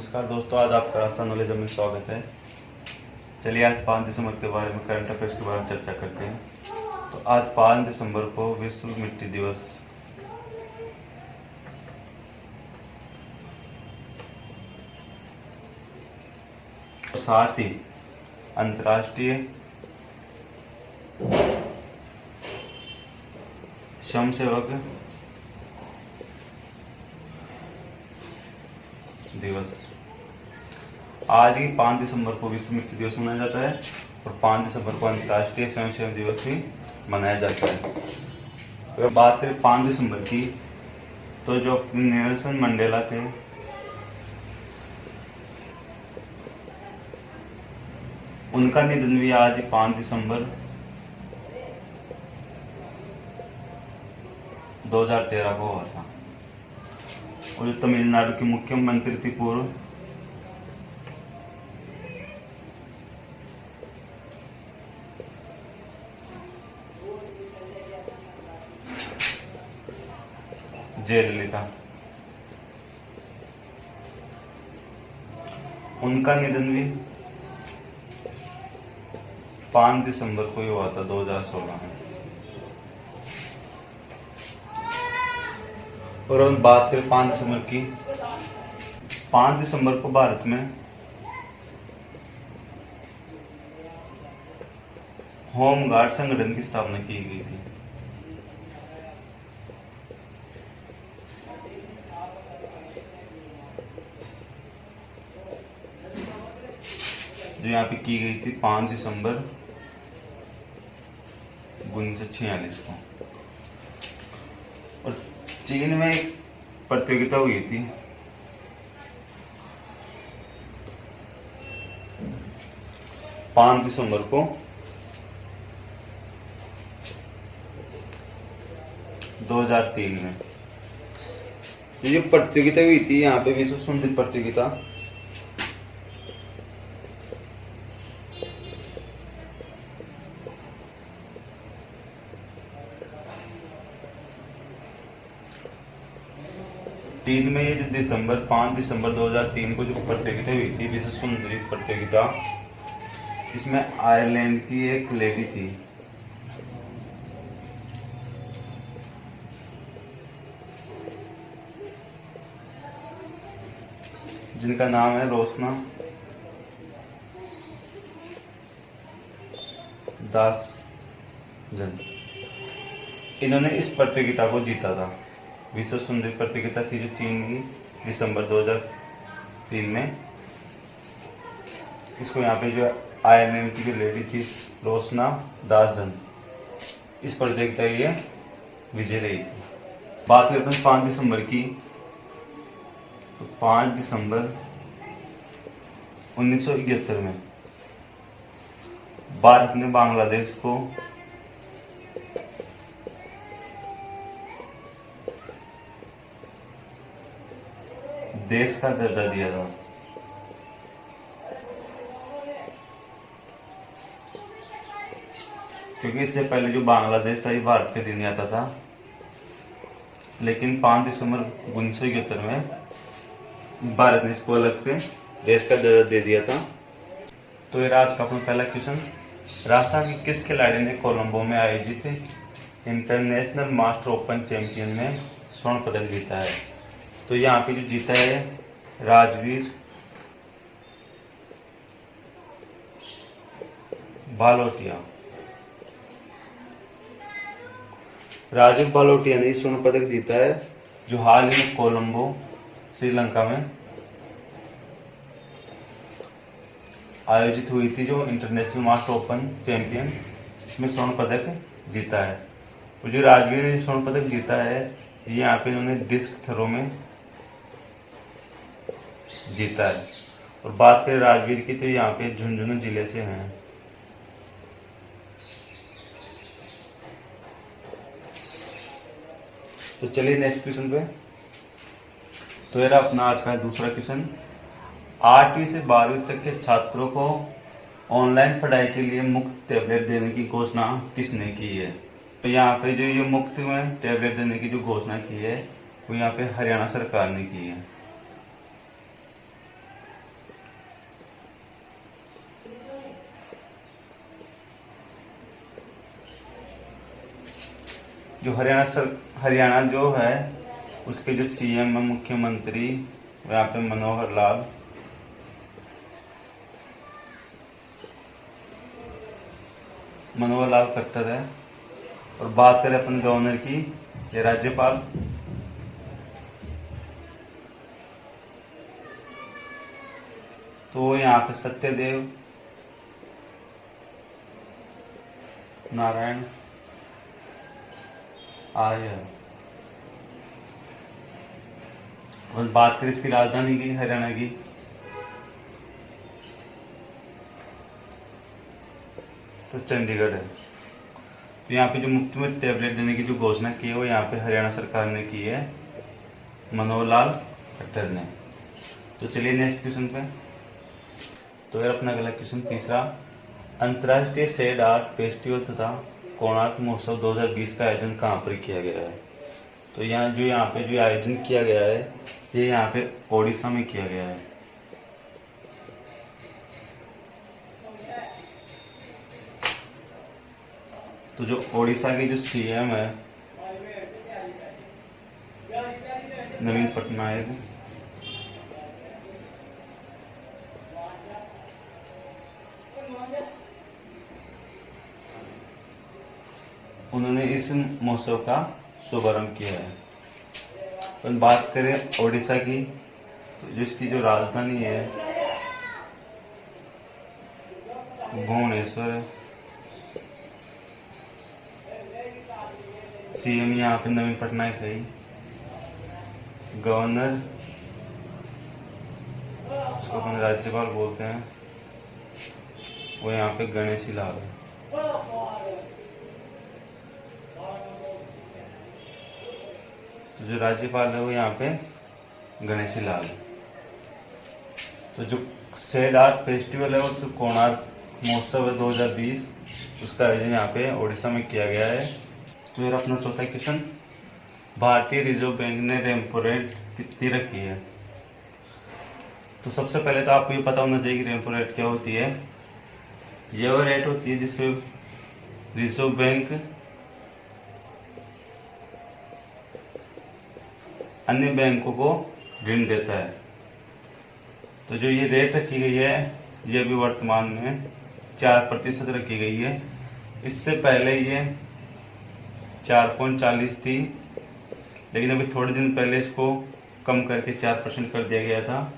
नमस्कार दोस्तों, आज आपका रास्ता नॉलेज में स्वागत है। चलिए आज 5 दिसंबर के बारे में, करंट अफेयर्स के बारे में चर्चा करते हैं। तो आज 5 दिसंबर को विश्व मिट्टी दिवस साथ ही अंतर्राष्ट्रीय श्रम सेवक दिवस। आज ही 5 दिसंबर को विश्व मिट्टी दिवस मनाया जाता है और 5 दिसंबर को अंतर्राष्ट्रीय स्वयंसेवक दिवस भी मनाया जाता है। अगर बात करें 5 दिसंबर की, तो जो नेल्सन मंडेला थे, उनका निधन भी आज 5 दिसंबर 2013 को हुआ था। और जो तमिलनाडु की मुख्यमंत्री थी पूर्व, जयललिता, उनका निधन भी 5 दिसंबर को ही हुआ था 2016 में। और हम बात करें 5 दिसंबर की, 5 दिसंबर को भारत में होमगार्ड संगठन की स्थापना की गई थी। जो यहाँ पे की गई थी 5 दिसंबर 1946 को। और चीन में एक प्रतियोगिता हुई थी, पांच दिसंबर को 2003 में। ये जो प्रतियोगिता हुई थी यहाँ पे, विश्व सुंदर प्रतियोगिता, चीन में ये जो 5 दिसंबर 2003 को जो प्रतियोगिता हुई थी, विश्व सुंदरी प्रतियोगिता, इसमें आयरलैंड की एक लेडी थी, जिनका नाम है रोशना दास जन। इन्होंने इस प्रतियोगिता को जीता था। विश्व सुंदरी प्रतियोगिता थी जो चीन की दिसंबर 2003 में। इसको यहाँ पे जो आयरलैंड की जो लेडी थी रोशना दास जन, इस प्रतियोगिता की ये विजय रही थी। बात करते हैं 5 दिसंबर की, तो 5 दिसंबर 1971 में भारत ने बांग्लादेश को देश का दर्जा दिया था। क्योंकि इससे पहले जो बांग्लादेश था ये भारत के अधीन आता था, लेकिन 5 दिसंबर 1971 में भारत ने इसको अलग से देश का दर्जा दे दिया था। तो ये आज का अपना पहला क्वेश्चन, राजस्थान के किस खिलाड़ी ने कोलंबो में आयोजित इंटरनेशनल मास्टर ओपन चैंपियन में स्वर्ण पदक जीता है? तो यहाँ पे जो जीता है राजवीर बालोटिया। राजवीर बालोटिया ने स्वर्ण पदक जीता है, जो हाल ही में कोलंबो श्रीलंका में आयोजित हुई थी, जो इंटरनेशनल मास्टर ओपन चैंपियन, इसमें स्वर्ण पदक जीता है। और जो राजवीर ने स्वर्ण पदक जीता है, ये यहाँ पे इन्होंने डिस्क थ्रो में जीता है। और बात करें राजवीर की, तो यहाँ पे झुंझुनू जिले से हैं। तो चलिए नेक्स्ट क्वेश्चन पे। तो ये अपना आज का दूसरा क्वेश्चन, 8वीं से 12वीं तक के छात्रों को ऑनलाइन पढ़ाई के लिए मुफ्त टैबलेट देने की घोषणा किसने की है? तो यहाँ पे जो ये मुफ्त में टैबलेट देने की जो घोषणा की है, वो यहाँ पे हरियाणा सरकार ने की है। जो हरियाणा जो है उसके जो सीएम है, मुख्यमंत्री, यहाँ पे मनोहर लाल खट्टर है। और बात करें अपन गवर्नर की, ये राज्यपाल, तो यहाँ पे सत्यदेव नारायण आर्य। और बात करें इसकी राजधानी की, हरियाणा की, तो चंडीगढ़ है। तो यहाँ पे जो मुफ्त में टैबलेट देने की जो घोषणा की है वो यहाँ पे हरियाणा सरकार ने की है, मनोहर लाल खट्टर ने। तो चलिए नेक्स्ट क्वेश्चन पे। तो यार अपना अगला क्वेश्चन तीसरा, अंतर्राष्ट्रीय सैड आर्ट फेस्टिवल तथा कोणार्क महोत्सव 2020 का आयोजन कहाँ पर किया गया है? तो यहाँ पे जो आयोजन किया गया है ये यहाँ पे ओडिशा में किया गया है। तो जो ओडिशा के जो सीएम है नवीन पटनायक, उन्होंने इस महोत्सव का शुभारंभ किया है। तो बात करें ओडिशा की, तो जिसकी जो राजधानी है भुवनेश्वर है। सीएम यहाँ पे नवीन पटनायक है। गवर्नर उसको अपन राज्यपाल बोलते हैं, वो यहाँ पे गणेशी लाल है। तो जो राज्यपाल है वो यहाँ पे गणेशी लाल है। तो जो सैड आर्ट फेस्टिवल है वो तो कोणार्क महोत्सव है 2020, उसका आयोजन यहाँ पे उड़ीसा में किया गया है। तो यार अपना चौथा क्वेश्चन, भारतीय रिजर्व बैंक ने रेपो रेट कितनी रखी है? तो सबसे पहले तो आपको ये पता होना चाहिए कि रेपो रेट क्या होती है। ये वो रेट होती है जिसपे रिजर्व बैंक अन्य बैंकों को ऋण देता है। तो जो ये रेट रखी गई है ये भी वर्तमान में 4% रखी गई है। इससे पहले ये 4.40 थी, लेकिन अभी थोड़े दिन पहले इसको कम करके 4% कर दिया गया था।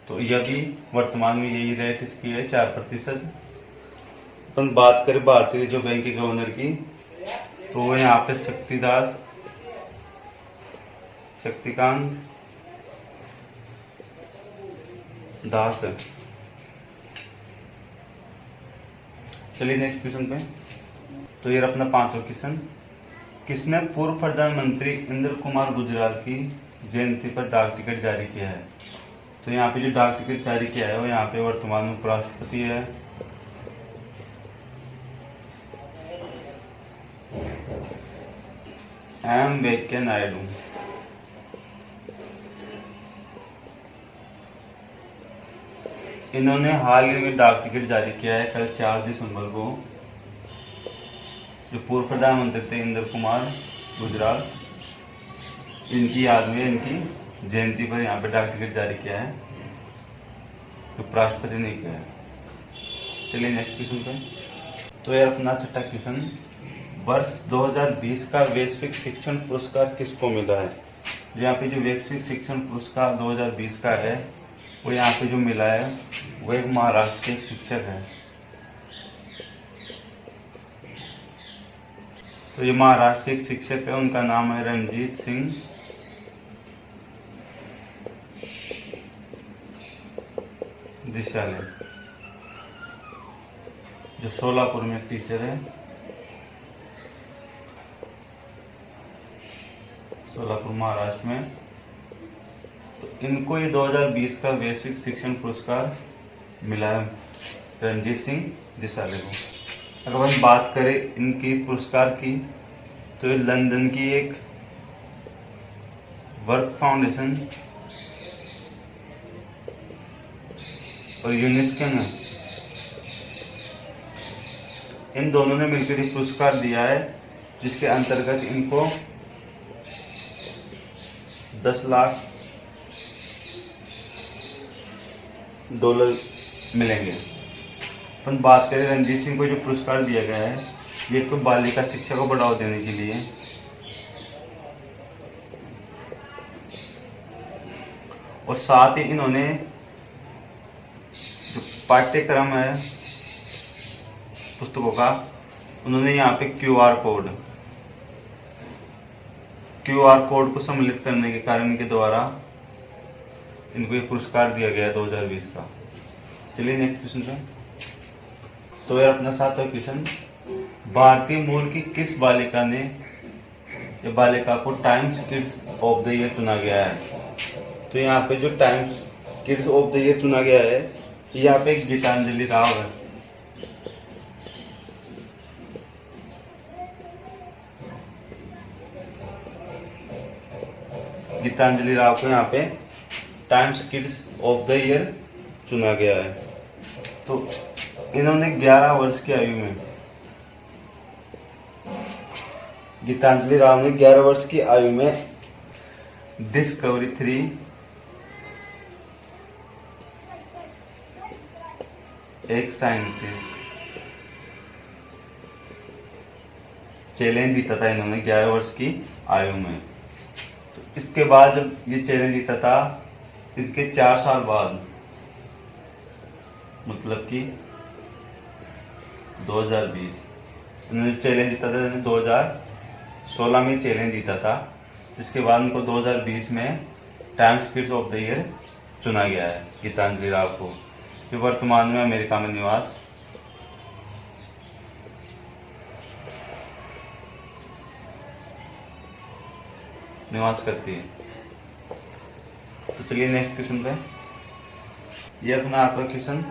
तो यह भी वर्तमान में यही रेट इसकी है 4%। अपन बात करें भारतीय रिजर्व बैंक के गवर्नर की, तो वो यहाँ पे शक्तिकांत दास है। चलिए नेक्स्ट क्वेश्चन पे। तो ये अपना पांचवा क्वेश्चन, किसने पूर्व प्रधानमंत्री इंद्र कुमार गुजराल की जयंती पर डाक टिकट जारी किया है? तो यहाँ पे जो डाक टिकट जारी किया है वो यहाँ पे वर्तमान में उपराष्ट्रपति है एम वेंकैया नायडू। इन्होंने हाल ही में डाक टिकट जारी किया है कल 4 दिसंबर को। जो पूर्व प्रधानमंत्री थे इंद्र कुमार गुजराल, इनकी याद में इनकी जयंती पर यहाँ पे डाक टिकट जारी किया है, उपराष्ट्रपति ने किया है। चलिए नेक्स्ट क्वेश्चन पे। तो यार अपना छठा क्वेश्चन, वर्ष 2020 का वैश्विक शिक्षण पुरस्कार किसको मिला है? यहाँ पे जो वैश्विक शिक्षण पुरस्कार 2020 का है वो यहाँ पे जो मिला है वो एक महाराष्ट्र के शिक्षक है। तो ये महाराष्ट्र के एक शिक्षक है, उनका नाम है रणजीत सिंह दिशाले, जो सोलापुर में एक टीचर है, सोलापुर महाराष्ट्र में। तो इनको ये 2020 का वैश्विक शिक्षण पुरस्कार मिला है, रणजीत सिंह दिसाले को। अगर हम बात करें इनकी पुरस्कार की, तो ये लंदन की एक वर्क फाउंडेशन और यूनेस्को ने इन दोनों ने मिलकर ये पुरस्कार दिया है, जिसके अंतर्गत इनको 10 लाख डॉलर मिलेंगे। अपन बात करें रणजीत सिंह को जो पुरस्कार दिया गया है, ये तो बालिका शिक्षा को बढ़ावा देने के लिए, और साथ ही इन्होंने जो पाठ्यक्रम है पुस्तकों का, उन्होंने यहाँ पे क्यूआर कोड को सम्मिलित करने के कारण इनके द्वारा इनको ये पुरस्कार दिया गया है 2020 का। चलिए नेक्स्ट क्वेश्चन पे। तो यार अपना 7वां क्वेश्चन, भारतीय मूल की किस बालिका को times kids of the year चुना गया है? तो यहाँ पे जो times kids of the year चुना गया है, यहाँ पे गीतांजलि राव है। गीतांजलि राव को यहाँ पे times kids of the year चुना गया है। तो इन्होंने 11 वर्ष की आयु में, गीतांजलि राव ने 11 वर्ष की आयु में डिस्कवरी 3 एक साइंटिस्ट चैलेंज जीता था इन्होंने 11 वर्ष की आयु में। तो इसके बाद जब ये चैलेंज जीता था, इसके 4 साल बाद, मतलब कि 2020, इन्होंने चैलेंज जीता था, 2016 में चैलेंज जीता था, जिसके बाद उनको 2020 में times kids of the year चुना गया है गीतांजलि राव को, जो वर्तमान में अमेरिका में निवास करती है। तो चलिए नेक्स्ट क्वेश्चन पे। ये अपना आपका क्वेश्चन,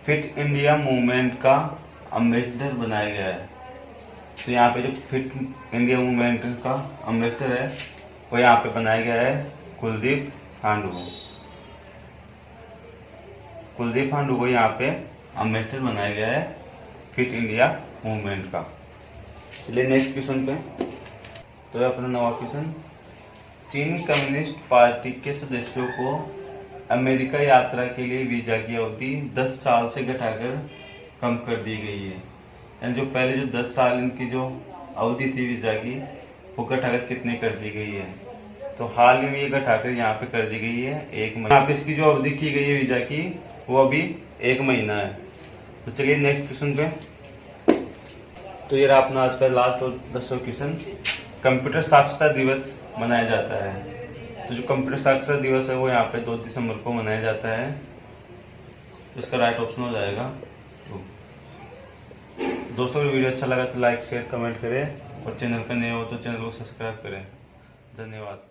फिट इंडिया मूवमेंट का एम्बेसडर बनाया गया है। तो यहाँ पे जो फिट इंडिया मूवमेंट का एम्बेसडर है, वो यहाँ पे बनाया गया है कुलदीप हांडू को यहाँ पे एम्बेसडर बनाया गया है फिट इंडिया मूवमेंट का। चलिए नेक्स्ट क्वेश्चन पे। तो अपना 9वां क्वेश्चन, चीनी कम्युनिस्ट पार्टी के सदस्यों को अमेरिका यात्रा के लिए वीजा की अवधि 10 साल से घटाकर कम कर दी गई है। यानी जो पहले जो 10 साल इनकी जो अवधि थी वीजा की, वो घटाकर कितनी कर दी गई है? तो हाल ही में ये घटाकर यहाँ पे कर दी गई है 1 महीना। यहाँ पे इसकी जो अवधि की गई है वीजा की, वो अभी 1 महीना है। तो चलिए नेक्स्ट क्वेश्चन पे। तो ये रहा अपना आज का लास्ट और 10वां क्वेश्चन, कंप्यूटर साक्षरता दिवस मनाया जाता है। तो जो कंप्यूटर साक्षरता दिवस है, वो यहाँ पे 2 दिसंबर को मनाया जाता है। तो इसका राइट ऑप्शन हो जाएगा। दोस्तों, अगर वीडियो अच्छा लगा तो लाइक शेयर कमेंट करें, और चैनल पर नए हो तो चैनल को सब्सक्राइब करें। धन्यवाद।